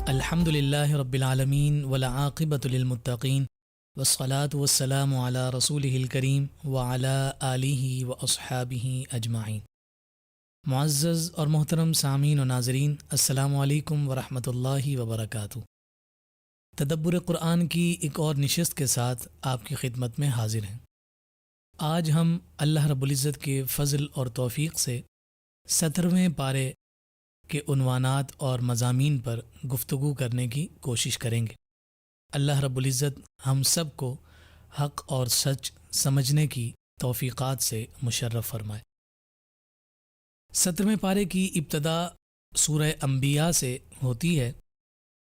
الحمد للہ رب العالمین والعاقبۃ للمتقین والصلاة والسلام علی رسولہ الکریم وعلی آلہ واصحابہ اجمعین۔ معزز اور محترم سامعین و ناظرین، السلام علیکم ورحمۃ اللہ وبرکاتہ۔ تدبر قرآن کی ایک اور نشست کے ساتھ آپ کی خدمت میں حاضر ہیں۔ آج ہم اللہ رب العزت کے فضل اور توفیق سے 17ویں پارے کے عنوانات اور مضامین پر گفتگو کرنے کی کوشش کریں گے۔ اللہ رب العزت ہم سب کو حق اور سچ سمجھنے کی توفیقات سے مشرف فرمائے۔ 17ویں پارے کی ابتدا سورہ انبیاء سے ہوتی ہے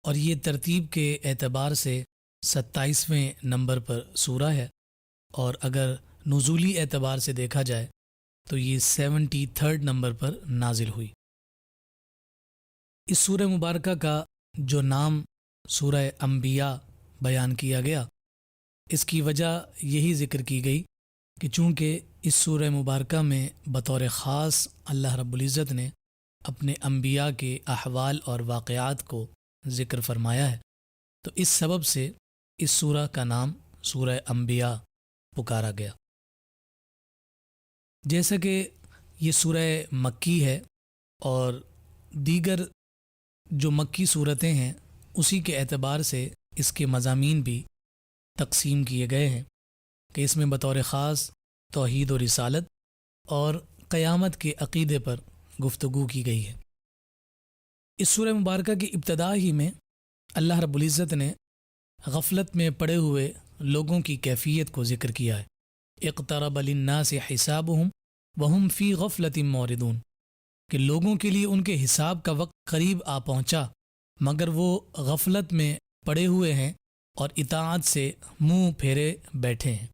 اور یہ ترتیب کے اعتبار سے 27ویں نمبر پر سورہ ہے، اور اگر نزولی اعتبار سے دیکھا جائے تو یہ 73 نمبر پر نازل ہوئی۔ اس سورہ مبارکہ کا جو نام سورہ انبیاء بیان کیا گیا، اس کی وجہ یہی ذکر کی گئی کہ چونکہ اس سورہ مبارکہ میں بطور خاص اللہ رب العزت نے اپنے انبیاء کے احوال اور واقعات کو ذکر فرمایا ہے، تو اس سبب سے اس سورہ کا نام سورہ انبیاء پکارا گیا۔ جیسا کہ یہ سورہ مکی ہے اور دیگر جو مکی صورتیں ہیں اسی کے اعتبار سے اس کے مضامین بھی تقسیم کیے گئے ہیں کہ اس میں بطور خاص توحید و رسالت اور قیامت کے عقیدے پر گفتگو کی گئی ہے۔ اس سورہ مبارکہ کی ابتدا ہی میں اللہ رب العزت نے غفلت میں پڑے ہوئے لوگوں کی کیفیت کو ذکر کیا ہے۔ اقترب للناس حسابهم وهم فی غفلۃ معرضون، کہ لوگوں کے لیے ان کے حساب کا وقت قریب آ پہنچا مگر وہ غفلت میں پڑے ہوئے ہیں اور اطاعت سے منہ پھیرے بیٹھے ہیں۔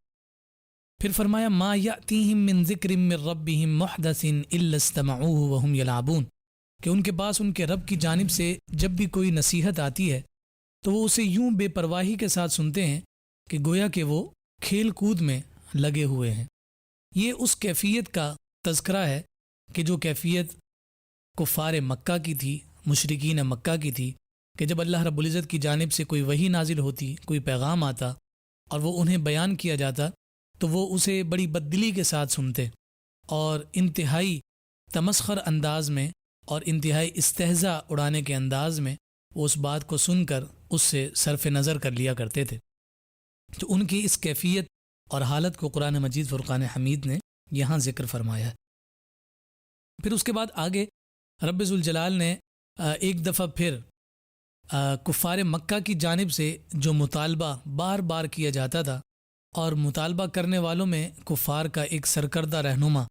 پھر فرمایا ما یأتیہم من ذکر من ربہم محدث الا استمعوہ وہم یلعبون، کہ ان کے پاس ان کے رب کی جانب سے جب بھی کوئی نصیحت آتی ہے تو وہ اسے یوں بے پرواہی کے ساتھ سنتے ہیں کہ گویا کہ وہ کھیل کود میں لگے ہوئے ہیں۔ یہ اس کیفیت کا تذکرہ ہے کہ جو کیفیت کفار مکہ کی تھی، مشرکین مکہ کی تھی، کہ جب اللہ رب العزت کی جانب سے کوئی وحی نازل ہوتی، کوئی پیغام آتا اور وہ انہیں بیان کیا جاتا تو وہ اسے بڑی بددلی کے ساتھ سنتے اور انتہائی تمسخر انداز میں اور انتہائی استہزاء اڑانے کے انداز میں وہ اس بات کو سن کر اس سے صرف نظر کر لیا کرتے تھے۔ تو ان کی اس کیفیت اور حالت کو قرآن مجید فرقان حمید نے یہاں ذکر فرمایا ہے۔ پھر اس کے بعد آگے رب ذوالجلال نے ایک دفعہ پھر کفار مکہ کی جانب سے جو مطالبہ بار بار کیا جاتا تھا، اور مطالبہ کرنے والوں میں کفار کا ایک سرکردہ رہنما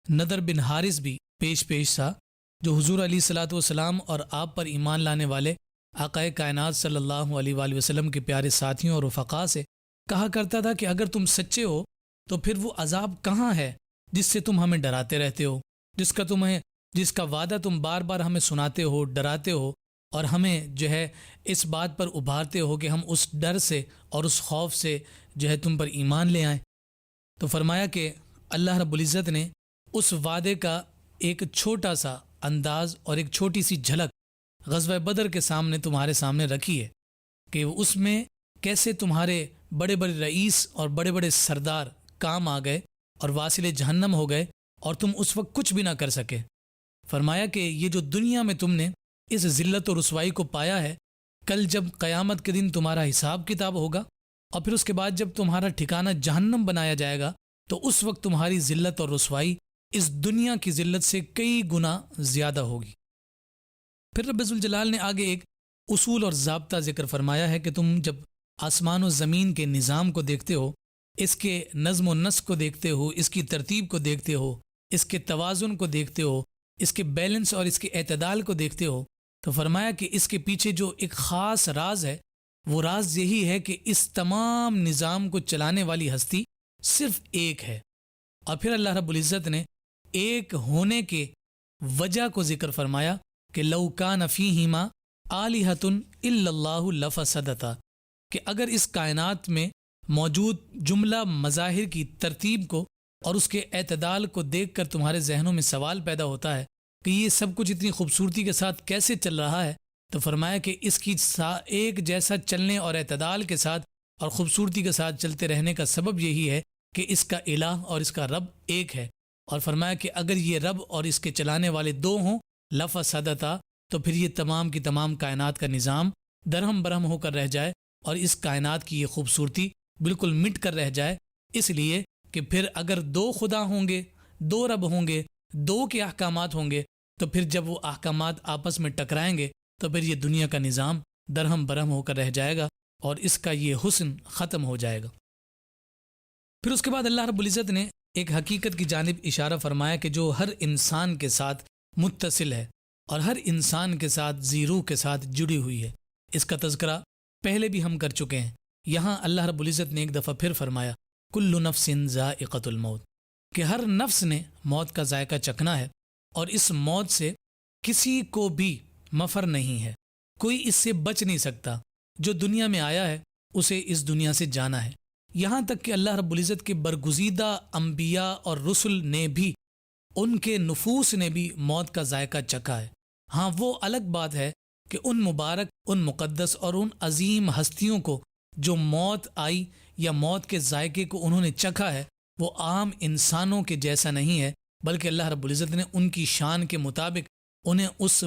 نضر بن حارث بھی پیش تھا، جو حضور علیہ الصلاۃ والسلام اور آپ پر ایمان لانے والے آقا کائنات صلی اللہ علیہ وآلہ وسلم کے پیارے ساتھیوں اور رفقاء سے کہا کرتا تھا کہ اگر تم سچے ہو تو پھر وہ عذاب کہاں ہے جس سے تم ہمیں ڈراتے رہتے ہو، جس کا وعدہ تم بار بار ہمیں سناتے ہو، ڈراتے ہو اور ہمیں جو ہے اس بات پر ابھارتے ہو کہ ہم اس ڈر سے اور اس خوف سے جو ہے تم پر ایمان لے آئیں۔ تو فرمایا کہ اللہ رب العزت نے اس وعدے کا ایک چھوٹا سا انداز اور ایک چھوٹی سی جھلک غزوہ بدر کے سامنے تمہارے سامنے رکھی ہے کہ اس میں کیسے تمہارے بڑے بڑے رئیس اور بڑے بڑے سردار کام آ گئے اور واصل جہنم ہو گئے اور تم اس وقت کچھ بھی نہ کر سکے۔ فرمایا کہ یہ جو دنیا میں تم نے اس ذلت و رسوائی کو پایا ہے، کل جب قیامت کے دن تمہارا حساب کتاب ہوگا اور پھر اس کے بعد جب تمہارا ٹھکانہ جہنم بنایا جائے گا تو اس وقت تمہاری ذلت اور رسوائی اس دنیا کی ذلت سے کئی گنا زیادہ ہوگی۔ پھر رب ذوالجلال نے آگے ایک اصول اور ضابطہ ذکر فرمایا ہے کہ تم جب آسمان و زمین کے نظام کو دیکھتے ہو، اس کے نظم و نسق کو دیکھتے ہو، اس کی ترتیب کو دیکھتے ہو، اس کے توازن کو دیکھتے ہو، اس کے بیلنس اور اس کے اعتدال کو دیکھتے ہو، تو فرمایا کہ اس کے پیچھے جو ایک خاص راز ہے وہ راز یہی ہے کہ اس تمام نظام کو چلانے والی ہستی صرف ایک ہے۔ اور پھر اللہ رب العزت نے ایک ہونے کے وجہ کو ذکر فرمایا کہ لو کان فیہما آلہۃ الا اللہ لفسدتا، کہ اگر اس کائنات میں موجود جملہ مظاہر کی ترتیب کو اور اس کے اعتدال کو دیکھ کر تمہارے ذہنوں میں سوال پیدا ہوتا ہے کہ یہ سب کچھ اتنی خوبصورتی کے ساتھ کیسے چل رہا ہے، تو فرمایا کہ اس کی ایک جیسا چلنے اور اعتدال کے ساتھ اور خوبصورتی کے ساتھ چلتے رہنے کا سبب یہی ہے کہ اس کا الہ اور اس کا رب ایک ہے، اور فرمایا کہ اگر یہ رب اور اس کے چلانے والے دو ہوں لفسدتا، تو پھر یہ تمام کی تمام کائنات کا نظام درہم برہم ہو کر رہ جائے اور اس کائنات کی یہ خوبصورتی بالکل مٹ کر رہ جائے۔ اس لیے کہ پھر اگر دو خدا ہوں گے، دو رب ہوں گے، دو کے احکامات ہوں گے، تو پھر جب وہ احکامات آپس میں ٹکرائیں گے تو پھر یہ دنیا کا نظام درہم برہم ہو کر رہ جائے گا اور اس کا یہ حسن ختم ہو جائے گا۔ پھر اس کے بعد اللہ رب العزت نے ایک حقیقت کی جانب اشارہ فرمایا کہ جو ہر انسان کے ساتھ متصل ہے اور ہر انسان کے ساتھ روح کے ساتھ جڑی ہوئی ہے۔ اس کا تذکرہ پہلے بھی ہم کر چکے ہیں۔ یہاں اللہ رب العزت نے ایک دفعہ پھر فرمایا کل نفس ذائقۃ الموت، کہ ہر نفس نے موت کا ذائقہ چکھنا ہے اور اس موت سے کسی کو بھی مفر نہیں ہے، کوئی اس سے بچ نہیں سکتا۔ جو دنیا میں آیا ہے اسے اس دنیا سے جانا ہے۔ یہاں تک کہ اللہ رب العزت کے برگزیدہ انبیاء اور رسل نے بھی، ان کے نفوس نے بھی موت کا ذائقہ چکھا ہے۔ ہاں وہ الگ بات ہے کہ ان مبارک، ان مقدس اور ان عظیم ہستیوں کو جو موت آئی یا موت کے ذائقے کو انہوں نے چکھا ہے، وہ عام انسانوں کے جیسا نہیں ہے، بلکہ اللہ رب العزت نے ان کی شان کے مطابق انہیں اس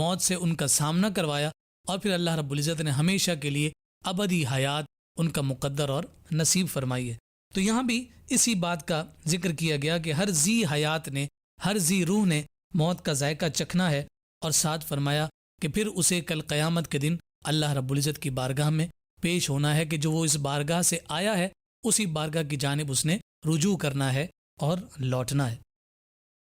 موت سے ان کا سامنا کروایا، اور پھر اللہ رب العزت نے ہمیشہ کے لیے ابدی حیات ان کا مقدر اور نصیب فرمائی ہے۔ تو یہاں بھی اسی بات کا ذکر کیا گیا کہ ہر ذی حیات نے، ہر ذی روح نے موت کا ذائقہ چکھنا ہے، اور ساتھ فرمایا کہ پھر اسے کل قیامت کے دن اللہ رب العزت کی بارگاہ میں پیش ہونا ہے، کہ جو وہ اس بارگاہ سے آیا ہے اسی بارگاہ کی جانب اس نے رجوع کرنا ہے اور لوٹنا ہے۔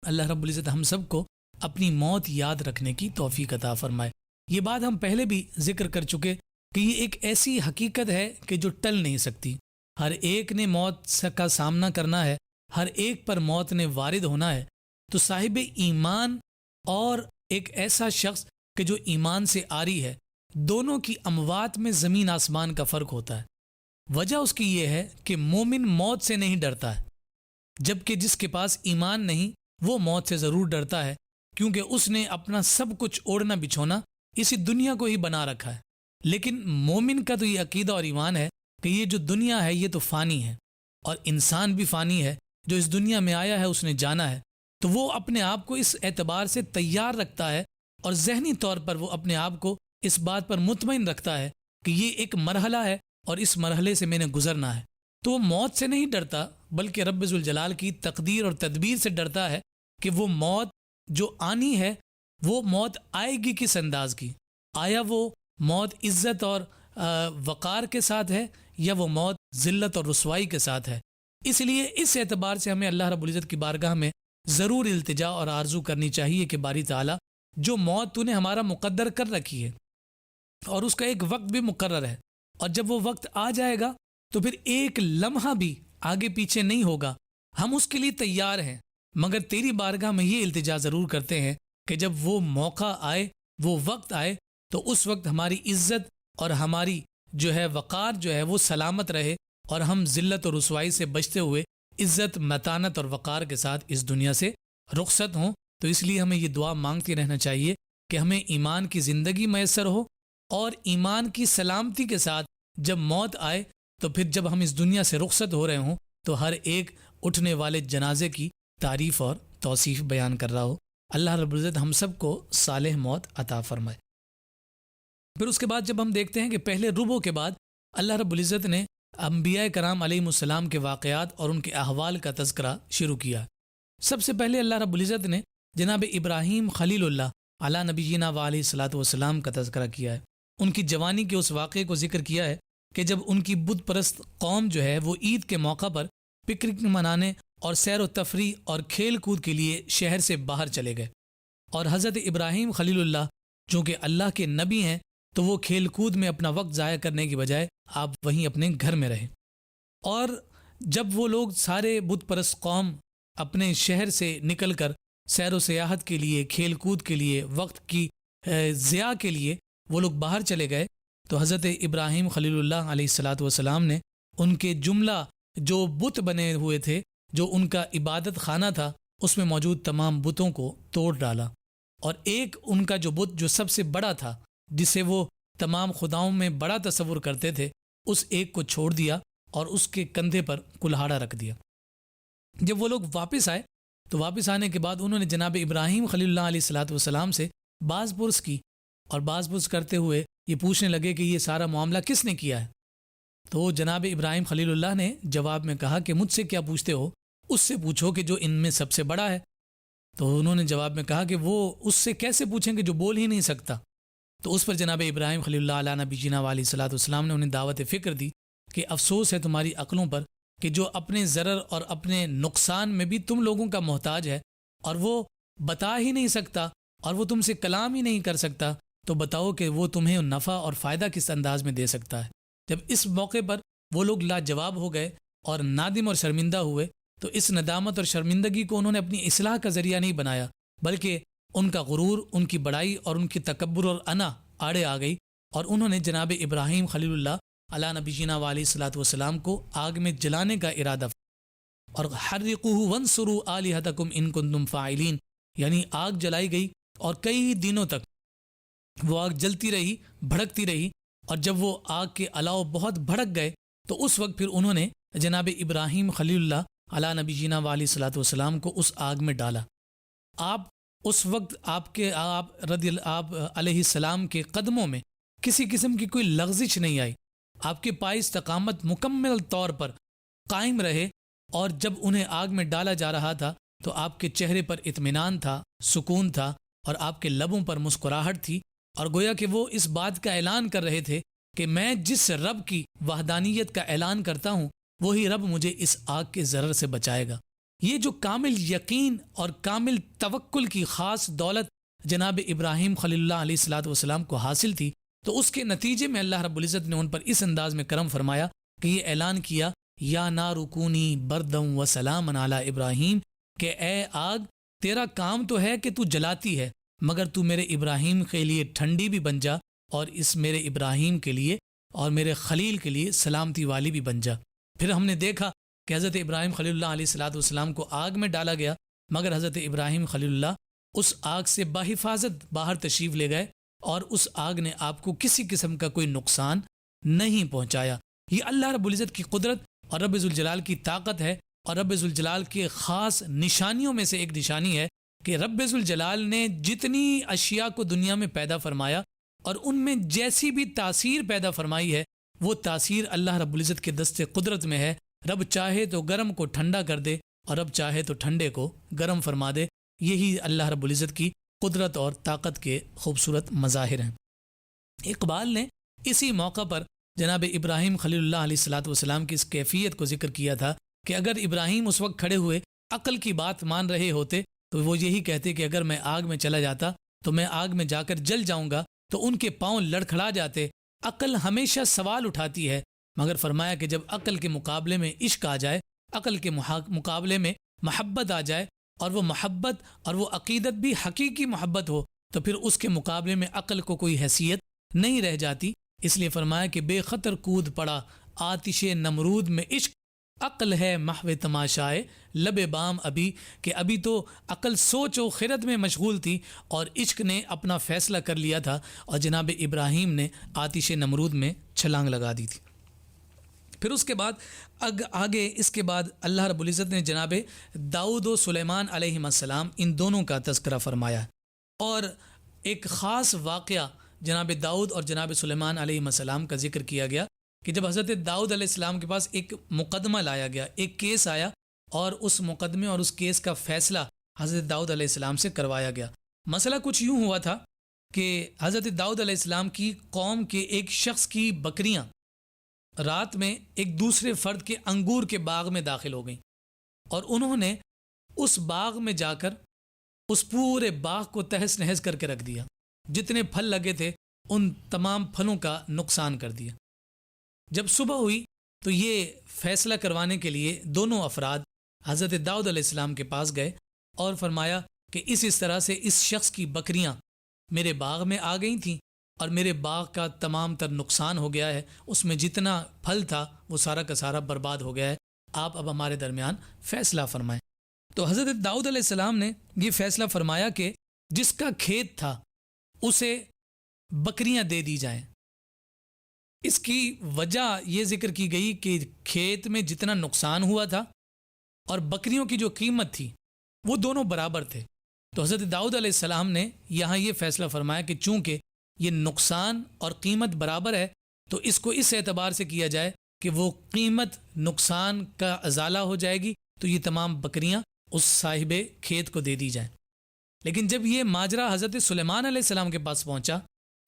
اللہ رب العزت ہم سب کو اپنی موت یاد رکھنے کی توفیق عطا فرمائے۔ یہ بات ہم پہلے بھی ذکر کر چکے کہ یہ ایک ایسی حقیقت ہے کہ جو ٹل نہیں سکتی۔ ہر ایک نے موت کا سامنا کرنا ہے، ہر ایک پر موت نے وارد ہونا ہے۔ تو صاحب ایمان اور ایک ایسا شخص کہ جو ایمان سے عاری ہے، دونوں کی اموات میں زمین آسمان کا فرق ہوتا ہے۔ وجہ اس کی یہ ہے کہ مومن موت سے نہیں ڈرتا ہے، جبکہ جس کے پاس ایمان نہیں وہ موت سے ضرور ڈرتا ہے، کیونکہ اس نے اپنا سب کچھ اوڑھنا بچھونا اسی دنیا کو ہی بنا رکھا ہے۔ لیکن مومن کا تو یہ عقیدہ اور ایمان ہے کہ یہ جو دنیا ہے یہ تو فانی ہے، اور انسان بھی فانی ہے، جو اس دنیا میں آیا ہے اس نے جانا ہے۔ تو وہ اپنے آپ کو اس اعتبار سے تیار رکھتا ہے اور ذہنی طور پر وہ اپنے آپ کو اس بات پر مطمئن رکھتا ہے کہ یہ ایک مرحلہ ہے اور اس مرحلے سے میں نے گزرنا ہے۔ تو وہ موت سے نہیں ڈرتا، بلکہ رب ذوالجلال کی تقدیر اور تدبیر سے ڈرتا ہے کہ وہ موت جو آنی ہے وہ موت آئے گی کس انداز کی، آیا وہ موت عزت اور وقار کے ساتھ ہے یا وہ موت ذلت اور رسوائی کے ساتھ ہے۔ اس لیے اس اعتبار سے ہمیں اللہ رب العزت کی بارگاہ میں ضرور التجا اور آرزو کرنی چاہیے کہ باری تعالیٰ جو موت تو نے ہمارا مقدر کر رکھی ہے اور اس کا ایک وقت بھی مقرر ہے، اور جب وہ وقت آ جائے گا تو پھر ایک لمحہ بھی آگے پیچھے نہیں ہوگا، ہم اس کے لیے تیار ہیں، مگر تیری بارگاہ میں یہ التجا ضرور کرتے ہیں کہ جب وہ موقع آئے، وہ وقت آئے، تو اس وقت ہماری عزت اور ہماری جو ہے وقار جو ہے وہ سلامت رہے، اور ہم ذلت اور رسوائی سے بچتے ہوئے عزت، متانت اور وقار کے ساتھ اس دنیا سے رخصت ہوں۔ تو اس لیے ہمیں یہ دعا مانگتے رہنا چاہیے کہ ہمیں ایمان کی زندگی میسر ہو، اور ایمان کی سلامتی کے ساتھ جب موت آئے تو پھر جب ہم اس دنیا سے رخصت ہو رہے ہوں تو ہر ایک اٹھنے والے جنازے کی تعریف اور توصیف بیان کر رہا ہو۔ اللہ رب العزت ہم سب کو صالح موت عطا فرمائے۔ پھر اس کے بعد جب ہم دیکھتے ہیں کہ پہلے ربع کے بعد اللہ رب العزت نے انبیاء کرام علیہم السلام کے واقعات اور ان کے احوال کا تذکرہ شروع کیا۔ سب سے پہلے اللہ رب العزت نے جناب ابراہیم خلیل اللہ علی نبینا وعلیہ الصلوۃ والسلام کا تذکرہ کیا ہے۔ ان کی جوانی کے اس واقعے کو ذکر کیا ہے کہ جب ان کی بت پرست قوم جو ہے وہ عید کے موقع پر پکنک منانے اور سیر و تفریح اور کھیل کود کے لیے شہر سے باہر چلے گئے، اور حضرت ابراہیم خلیل اللہ چونکہ اللہ کے نبی ہیں تو وہ کھیل کود میں اپنا وقت ضائع کرنے کی بجائے آپ وہیں اپنے گھر میں رہیں۔ اور جب وہ لوگ سارے بت پرست قوم اپنے شہر سے نکل کر سیر و سیاحت کے لیے، کھیل کود کے لیے، وقت کی ضیاع کے لیے وہ لوگ باہر چلے گئے، تو حضرت ابراہیم خلیل اللہ علیہ الصلوۃ والسلام نے ان کے جملہ جو بت بنے ہوئے تھے، جو ان کا عبادت خانہ تھا، اس میں موجود تمام بتوں کو توڑ ڈالا اور ایک ان کا جو بت جو سب سے بڑا تھا، جسے وہ تمام خداؤں میں بڑا تصور کرتے تھے، اس ایک کو چھوڑ دیا اور اس کے کندھے پر کلہاڑا رکھ دیا۔ جب وہ لوگ واپس آئے تو واپس آنے کے بعد انہوں نے جناب ابراہیم خلیل اللہ علیہ الصلاۃ والسلام سے باز پرس کی، اور باز پرس کرتے ہوئے یہ پوچھنے لگے کہ یہ سارا معاملہ کس نے کیا ہے؟ تو جناب ابراہیم خلیل اللہ نے جواب میں کہا کہ مجھ سے کیا پوچھتے ہو، اس سے پوچھو کہ جو ان میں سب سے بڑا ہے۔ تو انہوں نے جواب میں کہا کہ وہ اس سے کیسے پوچھیں کہ جو بول ہی نہیں سکتا؟ تو اس پر جناب ابراہیم خلیل اللہ علیہ نبی جینا علیہ الصلاۃ والسلام نے انہیں دعوت فکر دی کہ افسوس ہے تمہاری عقلوں پر کہ جو اپنے ضرر اور اپنے نقصان میں بھی تم لوگوں کا محتاج ہے، اور وہ بتا ہی نہیں سکتا اور وہ تم سے کلام ہی نہیں کر سکتا، تو بتاؤ کہ وہ تمہیں نفع اور فائدہ کس انداز میں دے سکتا ہے۔ جب اس موقع پر وہ لوگ لاجواب ہو گئے اور نادم اور شرمندہ ہوئے، تو اس ندامت اور شرمندگی کو انہوں نے اپنی اصلاح کا ذریعہ نہیں بنایا، بلکہ ان کا غرور، ان کی بڑائی اور ان کی تکبر اور انا آڑے آ گئی، اور انہوں نے جناب ابراہیم خلیل اللہ علیہ نبی جینا علیہ الصلاۃ والسلام کو آگ میں جلانے کا ارادہ، اور حرقوہ وانصروا آلہتکم ان کنتم فاعلین، یعنی آگ جلائی گئی اور کئی دنوں تک وہ آگ جلتی رہی، بھڑکتی رہی، اور جب وہ آگ کے الاؤ بہت بھڑک گئے تو اس وقت پھر انہوں نے جناب ابراہیم خلیل اللہ علیہ نبی جینا علیہ الصلاۃ والسلام کو اس آگ میں ڈالا۔ آپ اس وقت آپ علیہ السلام کے قدموں میں کسی قسم کی کوئی لغزش نہیں آئی، آپ کے پائے استقامت مکمل طور پر قائم رہے، اور جب انہیں آگ میں ڈالا جا رہا تھا تو آپ کے چہرے پر اطمینان تھا، سکون تھا، اور آپ کے لبوں پر مسکراہٹ تھی، اور گویا کہ وہ اس بات کا اعلان کر رہے تھے کہ میں جس رب کی وحدانیت کا اعلان کرتا ہوں وہی رب مجھے اس آگ کے ضرر سے بچائے گا۔ یہ جو کامل یقین اور کامل توکل کی خاص دولت جناب ابراہیم خلیل اللہ علیہ الصلاۃ والسلام کو حاصل تھی، تو اس کے نتیجے میں اللہ رب العزت نے ان پر اس انداز میں کرم فرمایا کہ یہ اعلان کیا، یا نار کونی بردم و سلام علی ابراہیم، کہ اے آگ تیرا کام تو ہے کہ تو جلاتی ہے، مگر تو میرے ابراہیم کے لیے ٹھنڈی بھی بن جا، اور اس میرے ابراہیم کے لیے اور میرے خلیل کے لیے سلامتی والی بھی بن جا۔ پھر ہم نے دیکھا کہ حضرت ابراہیم خلیل اللہ علیہ الصلاۃ والسلام کو آگ میں ڈالا گیا، مگر حضرت ابراہیم خلیل اللہ اس آگ سے بحفاظت باہر تشریف لے گئے، اور اس آگ نے آپ کو کسی قسم کا کوئی نقصان نہیں پہنچایا۔ یہ اللہ رب العزت کی قدرت اور رب ذوالجلال کی طاقت ہے، اور رب ذوالجلال کے خاص نشانیوں میں سے ایک نشانی ہے کہ رب ذوالجلال نے جتنی اشیاء کو دنیا میں پیدا فرمایا اور ان میں جیسی بھی تاثیر پیدا فرمائی ہے، وہ تاثیر اللہ رب العزت کے دست قدرت میں ہے۔ رب چاہے تو گرم کو ٹھنڈا کر دے، اور رب چاہے تو ٹھنڈے کو گرم فرما دے۔ یہی اللہ رب العزت کی قدرت اور طاقت کے خوبصورت مظاہر ہیں۔ اقبال نے اسی موقع پر جناب ابراہیم خلیل اللہ علیہ الصلاۃ والسلام کی اس کیفیت کو ذکر کیا تھا کہ اگر ابراہیم اس وقت کھڑے ہوئے عقل کی بات مان رہے ہوتے تو وہ یہی کہتے کہ اگر میں آگ میں چلا جاتا تو میں آگ میں جا کر جل جاؤں گا، تو ان کے پاؤں لڑکھڑا جاتے۔ عقل ہمیشہ سوال اٹھاتی ہے، مگر فرمایا کہ جب عقل کے مقابلے میں عشق آ جائے، عقل کے مقابلے میں محبت آ جائے، اور وہ محبت اور وہ عقیدت بھی حقیقی محبت ہو، تو پھر اس کے مقابلے میں عقل کو کوئی حیثیت نہیں رہ جاتی۔ اس لیے فرمایا کہ بے خطر کود پڑا آتش نمرود میں عشق، عقل ہے محو تماشائے لب بام ابھی، کہ ابھی تو عقل سوچ و خرد میں مشغول تھی اور عشق نے اپنا فیصلہ کر لیا تھا، اور جناب ابراہیم نے آتش نمرود میں چھلانگ لگا دی تھی۔ پھر اس کے بعد آگے اس کے بعد اللہ رب العزت نے جناب داؤد و سلیمان علیہ السلام ان دونوں کا تذکرہ فرمایا، اور ایک خاص واقعہ جناب داؤد اور جناب سلیمان علیہ السلام کا ذکر کیا گیا کہ جب حضرت داؤد علیہ السلام کے پاس ایک مقدمہ لایا گیا، ایک کیس آیا، اور اس مقدمے اور اس کیس کا فیصلہ حضرت داؤد علیہ السلام سے کروایا گیا۔ مسئلہ کچھ یوں ہوا تھا کہ حضرت داؤد علیہ السلام کی قوم کے ایک شخص کی بکریاں رات میں ایک دوسرے فرد کے انگور کے باغ میں داخل ہو گئیں، اور انہوں نے اس باغ میں جا کر اس پورے باغ کو تہس نہس کر کے رکھ دیا، جتنے پھل لگے تھے ان تمام پھلوں کا نقصان کر دیا۔ جب صبح ہوئی تو یہ فیصلہ کروانے کے لیے دونوں افراد حضرت داؤد علیہ السلام کے پاس گئے اور فرمایا کہ اس طرح سے اس شخص کی بکریاں میرے باغ میں آ گئی تھیں اور میرے باغ کا تمام تر نقصان ہو گیا ہے، اس میں جتنا پھل تھا وہ سارا کا سارا برباد ہو گیا ہے، آپ اب ہمارے درمیان فیصلہ فرمائیں۔ تو حضرت داؤد علیہ السلام نے یہ فیصلہ فرمایا کہ جس کا کھیت تھا اسے بکریاں دے دی جائیں۔ اس کی وجہ یہ ذکر کی گئی کہ کھیت میں جتنا نقصان ہوا تھا اور بکریوں کی جو قیمت تھی وہ دونوں برابر تھے۔ تو حضرت داؤد علیہ السلام نے یہاں یہ فیصلہ فرمایا کہ چونکہ یہ نقصان اور قیمت برابر ہے تو اس کو اس اعتبار سے کیا جائے کہ وہ قیمت نقصان کا ازالہ ہو جائے گی، تو یہ تمام بکریاں اس صاحب کھیت کو دے دی جائیں۔ لیکن جب یہ ماجرا حضرت سلیمان علیہ السلام کے پاس پہنچا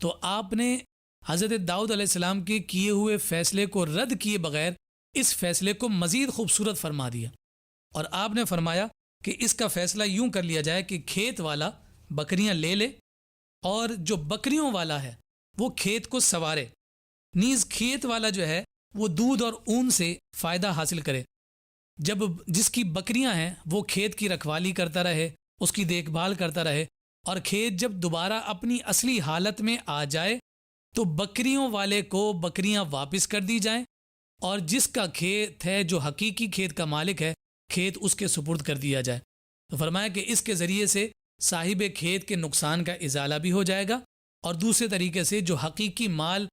تو آپ نے حضرت داؤد علیہ السلام کے کیے ہوئے فیصلے کو رد کیے بغیر اس فیصلے کو مزید خوبصورت فرما دیا، اور آپ نے فرمایا کہ اس کا فیصلہ یوں کر لیا جائے کہ کھیت والا بکریاں لے لے اور جو بکریوں والا ہے وہ کھیت کو سوارے، نیز کھیت والا جو ہے وہ دودھ اور اون سے فائدہ حاصل کرے۔ جب جس کی بکریاں ہیں وہ کھیت کی رکھوالی کرتا رہے، اس کی دیکھ بھال کرتا رہے، اور کھیت جب دوبارہ اپنی اصلی حالت میں آ جائے تو بکریوں والے کو بکریاں واپس کر دی جائیں، اور جس کا کھیت ہے جو حقیقی کھیت کا مالک ہے کھیت اس کے سپرد کر دیا جائے۔ تو فرمایا کہ اس کے ذریعے سے صاحب کھیت کے نقصان کا ازالہ بھی ہو جائے گا، اور دوسرے طریقے سے جو حقیقی مال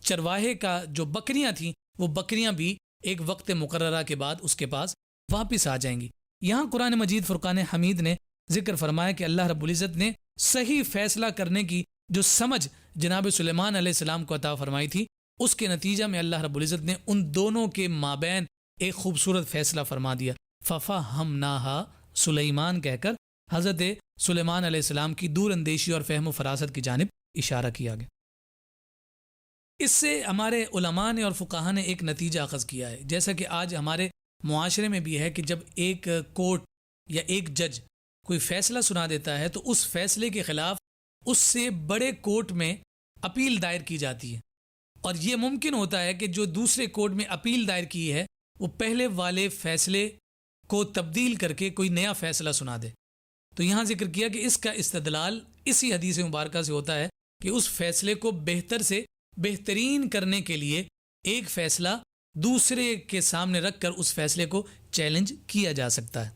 چرواہے کا جو بکریاں تھیں وہ بکریاں بھی ایک وقت مقررہ کے بعد اس کے پاس واپس آ جائیں گی۔ یہاں قرآن مجید فرقان حمید نے ذکر فرمایا کہ اللہ رب العزت نے صحیح فیصلہ کرنے کی جو سمجھ جناب سلیمان علیہ السلام کو عطا فرمائی تھی، اس کے نتیجہ میں اللہ رب العزت نے ان دونوں کے مابین ایک خوبصورت فیصلہ فرما دیا۔ فَفَهَّمْنَاهَا سلیمان کہہ کر حضرت سلیمان علیہ السلام کی دور اندیشی اور فہم و فراست کی جانب اشارہ کیا گیا۔ اس سے ہمارے علماء نے اور فقہاء نے ایک نتیجہ اخذ کیا ہے، جیسا کہ آج ہمارے معاشرے میں بھی ہے کہ جب ایک کورٹ یا ایک جج کوئی فیصلہ سنا دیتا ہے تو اس فیصلے کے خلاف اس سے بڑے کورٹ میں اپیل دائر کی جاتی ہے، اور یہ ممکن ہوتا ہے کہ جو دوسرے کورٹ میں اپیل دائر کی ہے وہ پہلے والے فیصلے کو تبدیل کر کے کوئی نیا فیصلہ سنا دے۔ تو یہاں ذکر کیا کہ اس کا استدلال اسی حدیث مبارکہ سے ہوتا ہے کہ اس فیصلے کو بہتر سے بہترین کرنے کے لیے ایک فیصلہ دوسرے کے سامنے رکھ کر اس فیصلے کو چیلنج کیا جا سکتا ہے۔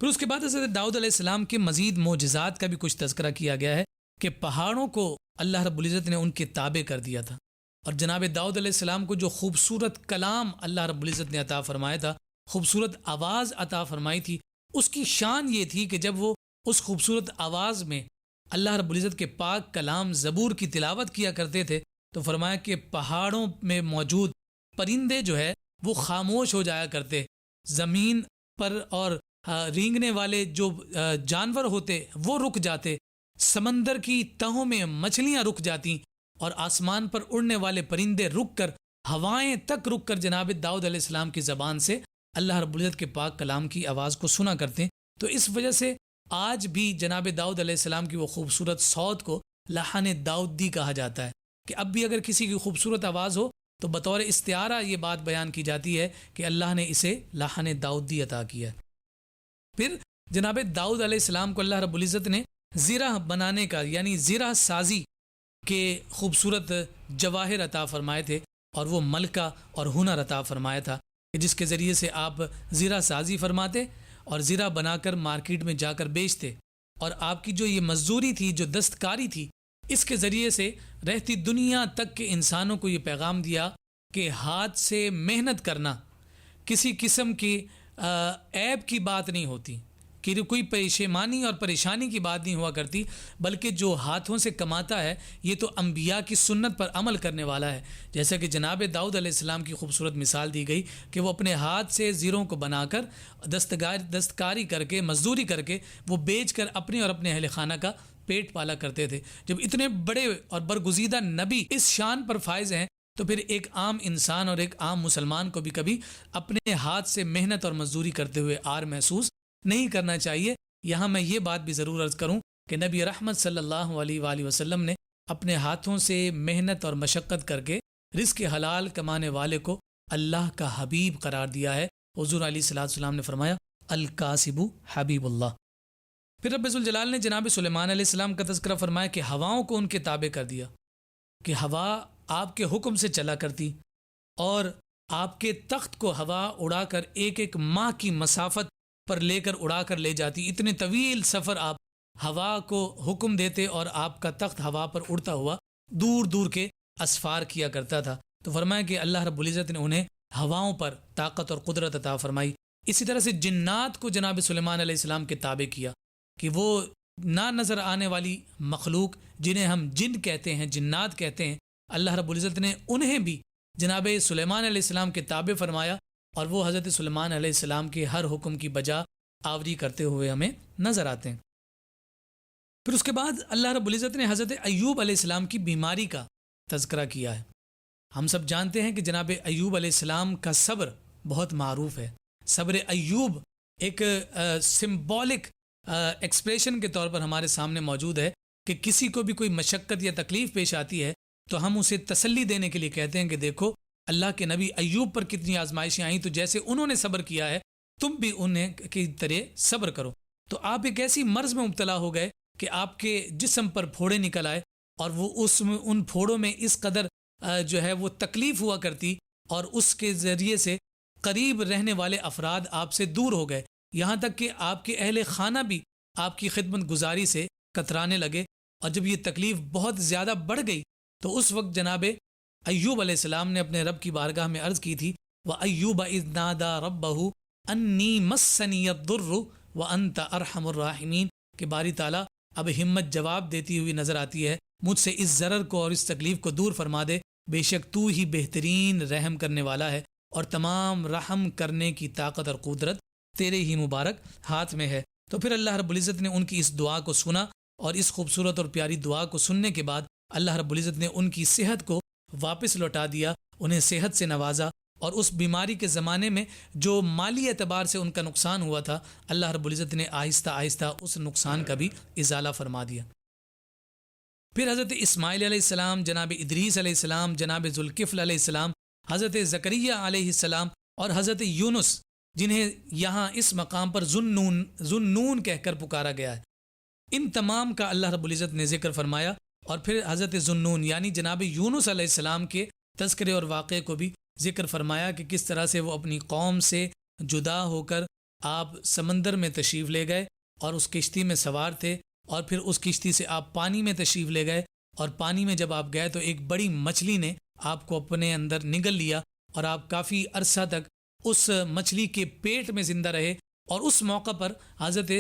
پھر اس کے بعد حضرت داؤد علیہ السلام کے مزید معجزات کا بھی کچھ تذکرہ کیا گیا ہے کہ پہاڑوں کو اللہ رب العزت نے ان کے تابع کر دیا تھا، اور جناب داؤد علیہ السلام کو جو خوبصورت کلام اللہ رب العزت نے عطا فرمایا تھا، خوبصورت آواز عطا فرمائی تھی، اس کی شان یہ تھی کہ جب وہ اس خوبصورت آواز میں اللہ رب العزت کے پاک کلام زبور کی تلاوت کیا کرتے تھے تو فرمایا کہ پہاڑوں میں موجود پرندے جو ہے وہ خاموش ہو جایا کرتے، زمین پر اور رینگنے والے جو جانور ہوتے وہ رک جاتے، سمندر کی تہوں میں مچھلیاں رک جاتی، اور آسمان پر اڑنے والے پرندے رک کر ہوائیں تک رک کر جناب داؤد علیہ السلام کی زبان سے اللہ رب العزت کے پاک کلام کی آواز کو سنا کرتے ہیں۔ تو اس وجہ سے آج بھی جناب داؤد علیہ السلام کی وہ خوبصورت صوت کو لحن داؤدی کہا جاتا ہے، کہ اب بھی اگر کسی کی خوبصورت آواز ہو تو بطور استعارہ یہ بات بیان کی جاتی ہے کہ اللہ نے اسے لحن داؤدی عطا کیا ہے۔ پھر جناب داؤد علیہ السلام کو اللہ رب العزت نے زرہ بنانے کا یعنی زرہ سازی کے خوبصورت جواہر عطا فرمائے تھے، اور وہ ملکہ اور ہنر عطا فرمایا تھا کہ جس کے ذریعے سے آپ زرہ سازی فرماتے اور زرہ بنا کر مارکیٹ میں جا کر بیچتے، اور آپ کی جو یہ مزدوری تھی، جو دستکاری تھی، اس کے ذریعے سے رہتی دنیا تک کے انسانوں کو یہ پیغام دیا کہ ہاتھ سے محنت کرنا کسی قسم کی عیب کی بات نہیں ہوتی، کہ کوئی پریشانی اور پریشانی کی بات نہیں ہوا کرتی، بلکہ جو ہاتھوں سے کماتا ہے یہ تو انبیاء کی سنت پر عمل کرنے والا ہے۔ جیسا کہ جناب داؤد علیہ السلام کی خوبصورت مثال دی گئی کہ وہ اپنے ہاتھ سے زیروں کو بنا کر دستکاری کر کے مزدوری کر کے وہ بیچ کر اپنے اور اپنے اہل خانہ کا پیٹ پالا کرتے تھے۔ جب اتنے بڑے اور برگزیدہ نبی اس شان پر فائز ہیں تو پھر ایک عام انسان اور ایک عام مسلمان کو بھی کبھی اپنے ہاتھ سے محنت اور مزدوری کرتے ہوئے عار محسوس نہیں کرنا چاہیے۔ یہاں میں یہ بات بھی ضرور عرض کروں کہ نبی رحمت صلی اللہ علیہ وآلہ وسلم نے اپنے ہاتھوں سے محنت اور مشقت کر کے رزق حلال کمانے والے کو اللہ کا حبیب قرار دیا ہے۔ حضور علیہ الصلوۃ والسلام نے فرمایا الکاسب حبیب اللہ۔ پھر رب ذوالجلال نے جناب سلیمان علیہ السلام کا تذکرہ فرمایا کہ ہواؤں کو ان کے تابع کر دیا، کہ ہوا آپ کے حکم سے چلا کرتی، اور آپ کے تخت کو ہوا اڑا کر ایک ایک ماہ کی مسافت پر لے کر اڑا کر لے جاتی۔ اتنے طویل سفر آپ ہوا کو حکم دیتے اور آپ کا تخت ہوا پر اڑتا ہوا دور دور کے اسفار کیا کرتا تھا۔ تو فرمایا کہ اللہ رب العزت نے انہیں ہواؤں پر طاقت اور قدرت عطا فرمائی۔ اسی طرح سے جنات کو جناب سلیمان علیہ السلام کے تابع کیا کہ وہ نہ نظر آنے والی مخلوق جنہیں ہم جن کہتے ہیں، جنات کہتے ہیں، اللہ رب العزت نے انہیں بھی جناب سلیمان علیہ السلام کے تابع فرمایا، اور وہ حضرت سلیمان علیہ السلام کے ہر حکم کی بجا آوری کرتے ہوئے ہمیں نظر آتے ہیں۔ پھر اس کے بعد اللہ رب العزت نے حضرت ایوب علیہ السلام کی بیماری کا تذکرہ کیا ہے۔ ہم سب جانتے ہیں کہ جناب ایوب علیہ السلام کا صبر بہت معروف ہے۔ صبر ایوب ایک سمبولک ایکسپریشن کے طور پر ہمارے سامنے موجود ہے کہ کسی کو بھی کوئی مشقت یا تکلیف پیش آتی ہے تو ہم اسے تسلی دینے کے لیے کہتے ہیں کہ دیکھو اللہ کے نبی ایوب پر کتنی آزمائشیں آئیں، تو جیسے انہوں نے صبر کیا ہے تم بھی انہیں کی طرح صبر کرو۔ تو آپ ایک ایسی مرض میں مبتلا ہو گئے کہ آپ کے جسم پر پھوڑے نکل آئے، اور وہ ان پھوڑوں میں اس قدر جو ہے وہ تکلیف ہوا کرتی، اور اس کے ذریعے سے قریب رہنے والے افراد آپ سے دور ہو گئے، یہاں تک کہ آپ کے اہل خانہ بھی آپ کی خدمت گزاری سے کترانے لگے۔ اور جب یہ تکلیف بہت زیادہ بڑھ گئی تو اس وقت جناب ایوب علیہ السلام نے اپنے رب کی بارگاہ میں عرض کی تھی، وَأَيُّوبَ إِذْ نَادَى رَبَّهُ أَنِّي مَسَّنِيَ الضُّرُّ وَأَنْتَ أَرْحَمُ الرَّاحِمِينَ کہ باری تعالیٰ اب ہمت جواب دیتی ہوئی نظر آتی ہے، مجھ سے اس ضرر کو اور اس تکلیف کو دور فرما دے، بے شک تو ہی بہترین رحم کرنے والا ہے، اور تمام رحم کرنے کی طاقت اور قدرت تیرے ہی مبارک ہاتھ میں ہے۔ تو پھر اللہ رب العزت نے ان کی اس دعا کو سنا، اور اس خوبصورت اور پیاری دعا کو سننے کے بعد اللہ رب العزت نے ان کی صحت کو واپس لوٹا دیا، انہیں صحت سے نوازا، اور اس بیماری کے زمانے میں جو مالی اعتبار سے ان کا نقصان ہوا تھا اللہ رب العزت نے آہستہ آہستہ اس نقصان کا بھی ازالہ فرما دیا۔ پھر حضرت اسماعیل علیہ السلام، جناب ادریس علیہ السلام، جناب ذوالکفل علیہ السلام، حضرت زکریا علیہ السلام، اور حضرت یونس جنہیں یہاں اس مقام پر ذوالنون کہہ کر پکارا گیا ہے، ان تمام کا اللہ رب العزت نے ذکر فرمایا، اور پھر حضرت ذوالنون یعنی جناب یونس علیہ السلام کے تذکرے اور واقعے کو بھی ذکر فرمایا کہ کس طرح سے وہ اپنی قوم سے جدا ہو کر آپ سمندر میں تشریف لے گئے اور اس کشتی میں سوار تھے، اور پھر اس کشتی سے آپ پانی میں تشریف لے گئے، اور پانی میں جب آپ گئے تو ایک بڑی مچھلی نے آپ کو اپنے اندر نگل لیا، اور آپ کافی عرصہ تک اس مچھلی کے پیٹ میں زندہ رہے۔ اور اس موقع پر حضرت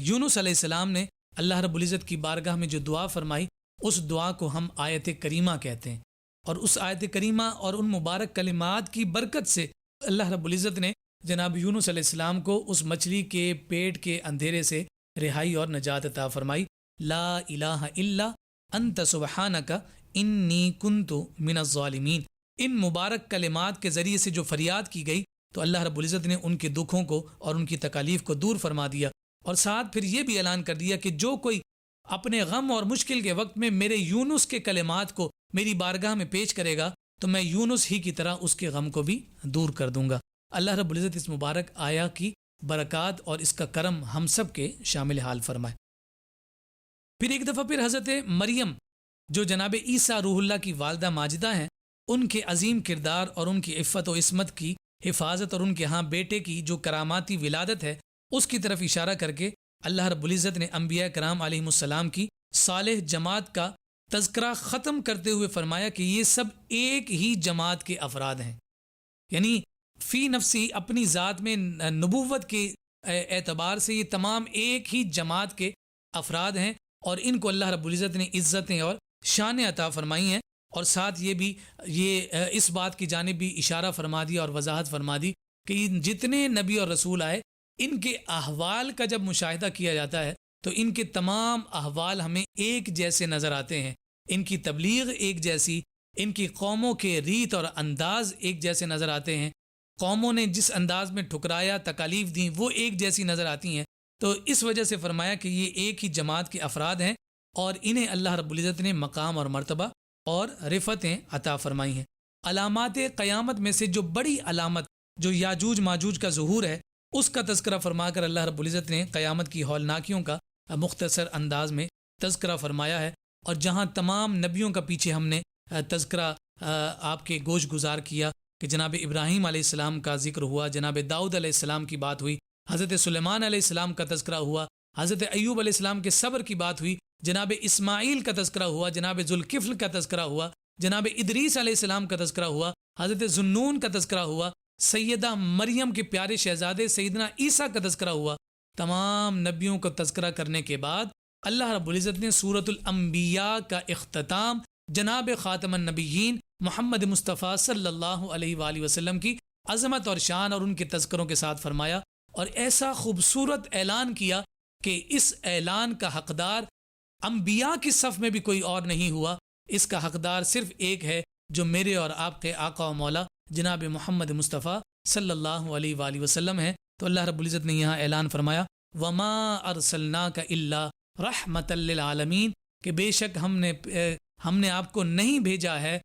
یونس علیہ السلام نے اللہ رب العزت کی بارگاہ میں جو دعا فرمائی، اس دعا کو ہم آیت کریمہ کہتے ہیں، اور اس آیت کریمہ اور ان مبارک کلمات کی برکت سے اللہ رب العزت نے جناب یونس علیہ السلام کو اس مچھلی کے پیٹ کے اندھیرے سے رہائی اور نجات عطا فرمائی۔ لا الہ الا انت سبحانک انی کنت من الظالمین۔ ان مبارک کلمات کے ذریعے سے جو فریاد کی گئی تو اللہ رب العزت نے ان کے دکھوں کو اور ان کی تکالیف کو دور فرما دیا، اور ساتھ پھر یہ بھی اعلان کر دیا کہ جو کوئی اپنے غم اور مشکل کے وقت میں میرے یونس کے کلمات کو میری بارگاہ میں پیش کرے گا تو میں یونس ہی کی طرح اس کے غم کو بھی دور کر دوں گا۔ اللہ رب العزت اس مبارک آیا کی برکات اور اس کا کرم ہم سب کے شامل حال فرمائے۔ پھر ایک دفعہ پھر حضرت مریم جو جناب عیسیٰ روح اللہ کی والدہ ماجدہ ہیں، ان کے عظیم کردار اور ان کی عفت و عصمت کی حفاظت اور ان کے ہاں بیٹے کی جو کراماتی ولادت ہے اس کی طرف اشارہ کر کے اللہ رب العزت نے انبیاء کرام علیہم السلام کی صالح جماعت کا تذکرہ ختم کرتے ہوئے فرمایا کہ یہ سب ایک ہی جماعت کے افراد ہیں، یعنی فی نفسی اپنی ذات میں نبوت کے اعتبار سے یہ تمام ایک ہی جماعت کے افراد ہیں، اور ان کو اللہ رب العزت نے عزتیں اور شان عطا فرمائی ہیں، اور ساتھ یہ بھی اس بات کی جانب بھی اشارہ فرما دیا اور وضاحت فرما دی کہ جتنے نبی اور رسول آئے ان کے احوال کا جب مشاہدہ کیا جاتا ہے تو ان کے تمام احوال ہمیں ایک جیسے نظر آتے ہیں، ان کی تبلیغ ایک جیسی، ان کی قوموں کے ریت اور انداز ایک جیسے نظر آتے ہیں، قوموں نے جس انداز میں ٹھکرایا تکالیف دیں وہ ایک جیسی نظر آتی ہیں۔ تو اس وجہ سے فرمایا کہ یہ ایک ہی جماعت کے افراد ہیں، اور انہیں اللہ رب العزت نے مقام اور مرتبہ اور رفتیں عطا فرمائی ہیں۔ علامات قیامت میں سے جو بڑی علامت جو یاجوج ماجوج کا ظہور ہے اس کا تذکرہ فرما کر اللہ رب العزت نے قیامت کی ہولناکیوں کا مختصر انداز میں تذکرہ فرمایا ہے، اور جہاں تمام نبیوں کا پیچھے ہم نے تذکرہ آپ کے گوش گزار کیا کہ جناب ابراہیم علیہ السلام کا ذکر ہوا، جناب داؤد علیہ السلام کی بات ہوئی، حضرت سلیمان علیہ السلام کا تذکرہ ہوا، حضرت ایوب علیہ السلام کے صبر کی بات ہوئی، جناب اسماعیل کا تذکرہ ہوا، جناب ذوالکفل کا تذکرہ ہوا، جناب ادریس علیہ السلام کا تذکرہ ہوا، حضرت ذوالنون کا تذکرہ ہوا، سیدہ مریم کے پیارے شہزادے سیدنا عیسیٰ کا تذکرہ ہوا۔ تمام نبیوں کا تذکرہ کرنے کے بعد اللہ رب العزت نے سورۃ الانبیاء کا اختتام جناب خاتم النبیین محمد مصطفیٰ صلی اللہ علیہ وآلہ وسلم کی عظمت اور شان اور ان کے تذکروں کے ساتھ فرمایا، اور ایسا خوبصورت اعلان کیا کہ اس اعلان کا حقدار انبیاء کی صف میں بھی کوئی اور نہیں ہوا، اس کا حقدار صرف ایک ہے جو میرے اور آپ کے آقا و مولا جناب محمد مصطفیٰ صلی اللہ علیہ وآلہ وسلم ہے۔ تو اللہ رب العزت نے یہاں اعلان فرمایا وما ارسلناک الا رحمۃ للعالمین، کہ بے شک ہم نے آپ کو نہیں بھیجا ہے